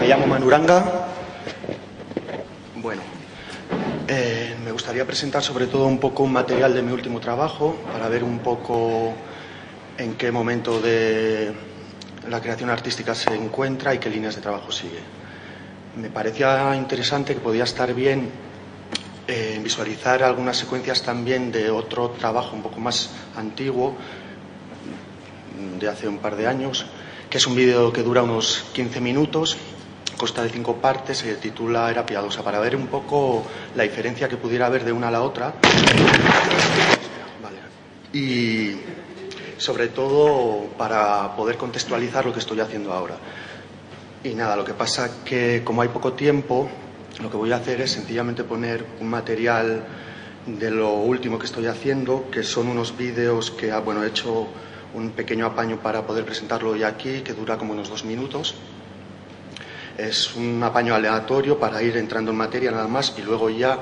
Me llamo Manu Uranga. Bueno, me gustaría presentar sobre todo un poco un material de mi último trabajo para ver un poco en qué momento de la creación artística se encuentra y qué líneas de trabajo sigue. Me parecía interesante que podía estar bien visualizar algunas secuencias también de otro trabajo un poco más antiguo, de hace un par de años, que es un vídeo que dura unos 15 minutos, consta de 5 partes, se titula Era piadosa, para ver un poco la diferencia que pudiera haber de una a la otra. Vale. Y sobre todo para poder contextualizar lo que estoy haciendo ahora. Y nada, lo que pasa que como hay poco tiempo, lo que voy a hacer es sencillamente poner un material de lo último que estoy haciendo, que son unos vídeos que he hecho un pequeño apaño para poder presentarlo hoy aquí, que dura como unos 2 minutos. Es un apaño aleatorio para ir entrando en materia nada más, y luego ya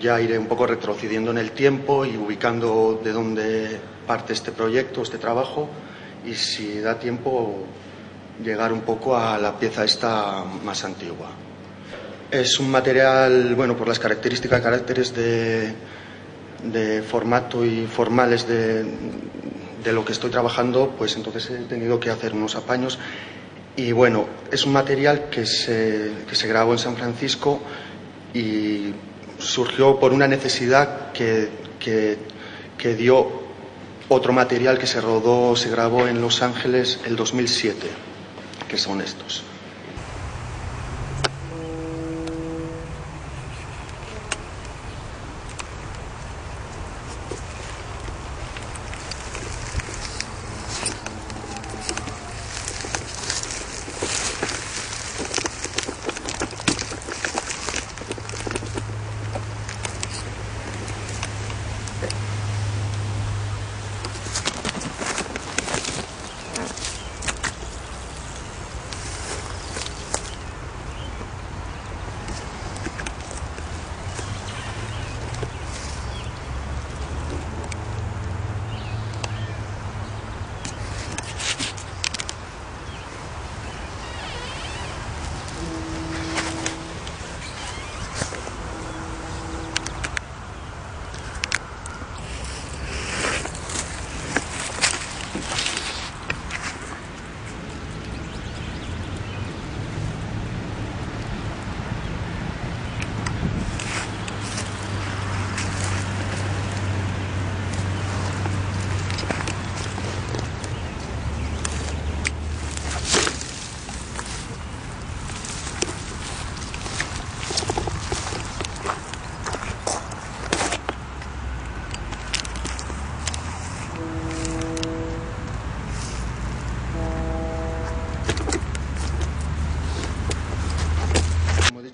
iré un poco retrocediendo en el tiempo y ubicando de dónde parte este proyecto, este trabajo, y si da tiempo llegar un poco a la pieza esta más antigua. Es un material, por las características, caracteres de formato y formales de lo que estoy trabajando, pues entonces he tenido que hacer unos apaños. Y es un material que se grabó en San Francisco y surgió por una necesidad que dio otro material que se grabó en Los Ángeles el 2007, que son estos.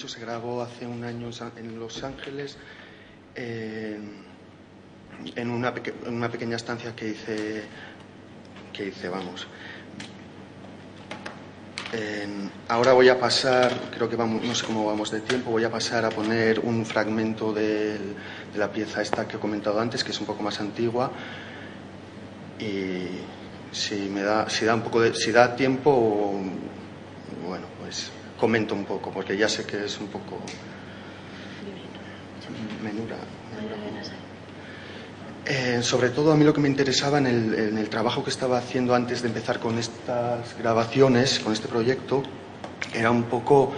Se grabó hace un año en Los Ángeles, en una pequeña estancia que hice. Ahora voy a pasar, creo que no sé cómo vamos de tiempo, voy a pasar a poner un fragmento de la pieza esta que he comentado antes, que es un poco más antigua, y si da tiempo, pues comento un poco, porque ya sé que es un poco menura. Sobre todo a mí lo que me interesaba en el trabajo que estaba haciendo antes de empezar con estas grabaciones, con este proyecto, era un poco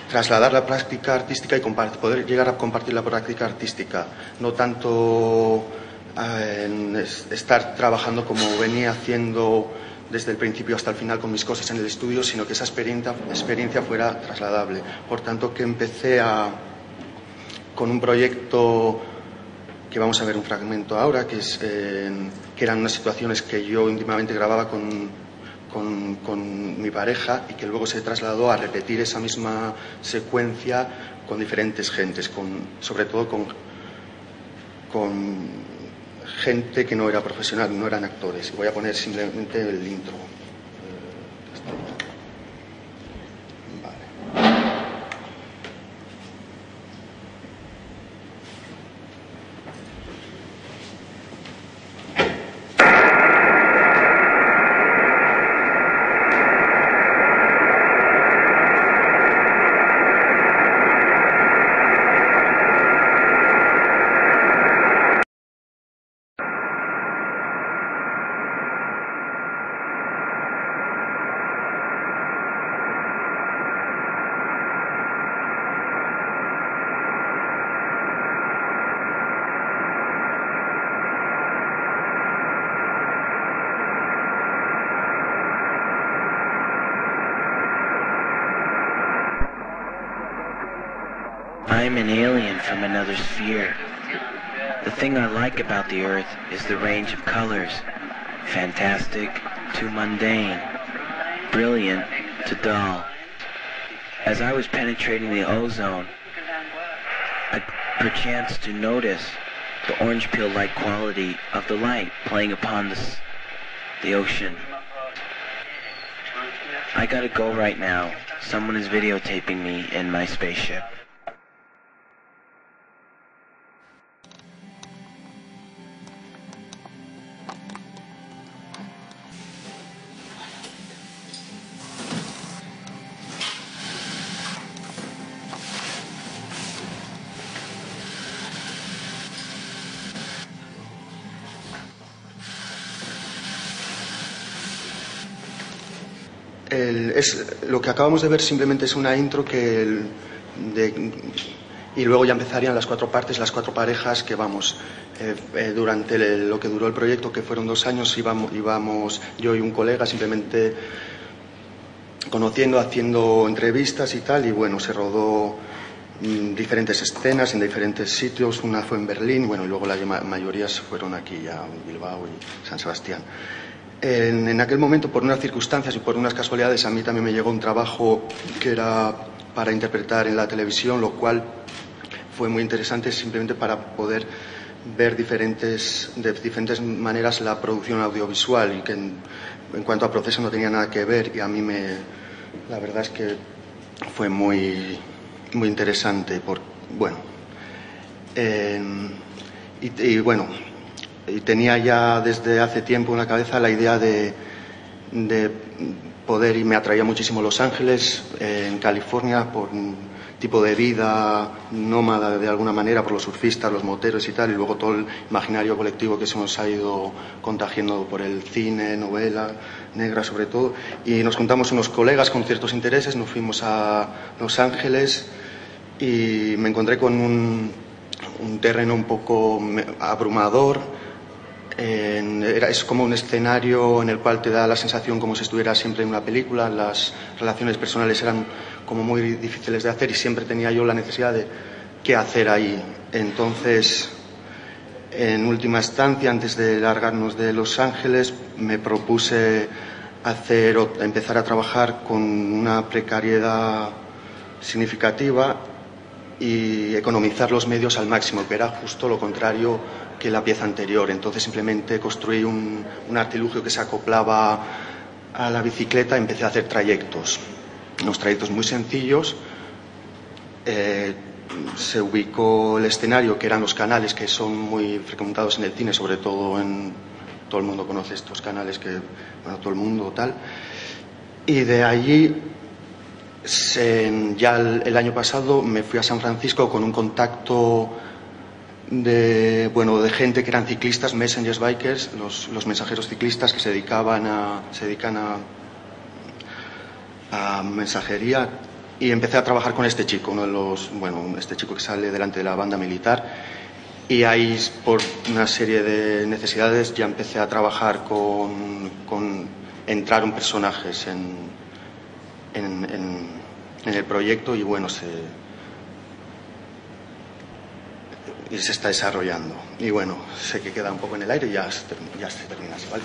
trasladar la práctica artística y poder llegar a compartir la práctica artística, no tanto estar trabajando como venía haciendo desde el principio hasta el final con mis cosas en el estudio, sino que esa experiencia fuera trasladable. Por tanto, que empecé con un proyecto que vamos a ver un fragmento ahora, que eran unas situaciones que yo íntimamente grababa con mi pareja, y que luego se trasladó a repetir esa misma secuencia con diferentes gentes, sobre todo con gente que no era profesional, no eran actores. Voy a poner simplemente el intro. am an alien from another sphere. The thing I like about the Earth is the range of colors. Fantastic to mundane. Brilliant to dull. As I was penetrating the ozone, I perchance to notice the orange peel-like quality of the light playing upon the ocean. I gotta go right now. Someone is videotaping me in my spaceship. Lo que acabamos de ver simplemente es una intro y luego ya empezarían las 4 partes, las 4 parejas que durante lo que duró el proyecto, que fueron 2 años, íbamos yo y un colega simplemente conociendo, haciendo entrevistas y tal, y bueno, se rodó diferentes escenas en diferentes sitios. Una fue en Berlín, bueno, y luego la mayoría fueron aquí ya en Bilbao y San Sebastián. En aquel momento, por unas circunstancias y por unas casualidades, a mí también me llegó un trabajo que era para interpretar en la televisión, lo cual fue muy interesante simplemente para poder ver de diferentes maneras la producción audiovisual, y que en cuanto a proceso no tenía nada que ver, y a mí la verdad es que fue muy, muy interesante. Y tenía ya desde hace tiempo en la cabeza la idea de poder, y me atraía muchísimo Los Ángeles, en California, por un tipo de vida nómada de alguna manera, por los surfistas, los moteros y tal, y luego todo el imaginario colectivo que se nos ha ido contagiando por el cine, novela negra sobre todo. Y nos juntamos unos colegas con ciertos intereses, nos fuimos a Los Ángeles y me encontré con un terreno un poco abrumador. Es como un escenario en el cual te da la sensación como si estuviera siempre en una película. Las relaciones personales eran como muy difíciles de hacer y siempre tenía yo la necesidad de qué hacer ahí. Entonces, en última instancia, antes de largarnos de Los Ángeles, me propuse empezar a trabajar con una precariedad significativa y economizar los medios al máximo, que era justo lo contrario que la pieza anterior. Entonces simplemente construí un artilugio que se acoplaba a la bicicleta y empecé a hacer trayectos, unos trayectos muy sencillos. Se ubicó el escenario, que eran los canales, que son muy frecuentados en el cine, sobre todo todo el mundo conoce estos canales, todo el mundo tal. Y de allí, ya el año pasado, me fui a San Francisco con un contacto de gente que eran ciclistas, messengers bikers, los mensajeros ciclistas que se dedican a mensajería, y empecé a trabajar con este chico, este chico que sale delante de la banda militar, y ahí, por una serie de necesidades, ya empecé a trabajar entraron personajes en el proyecto, y bueno, se está desarrollando. Y bueno, sé que queda un poco en el aire y ya se termina así, ¿vale?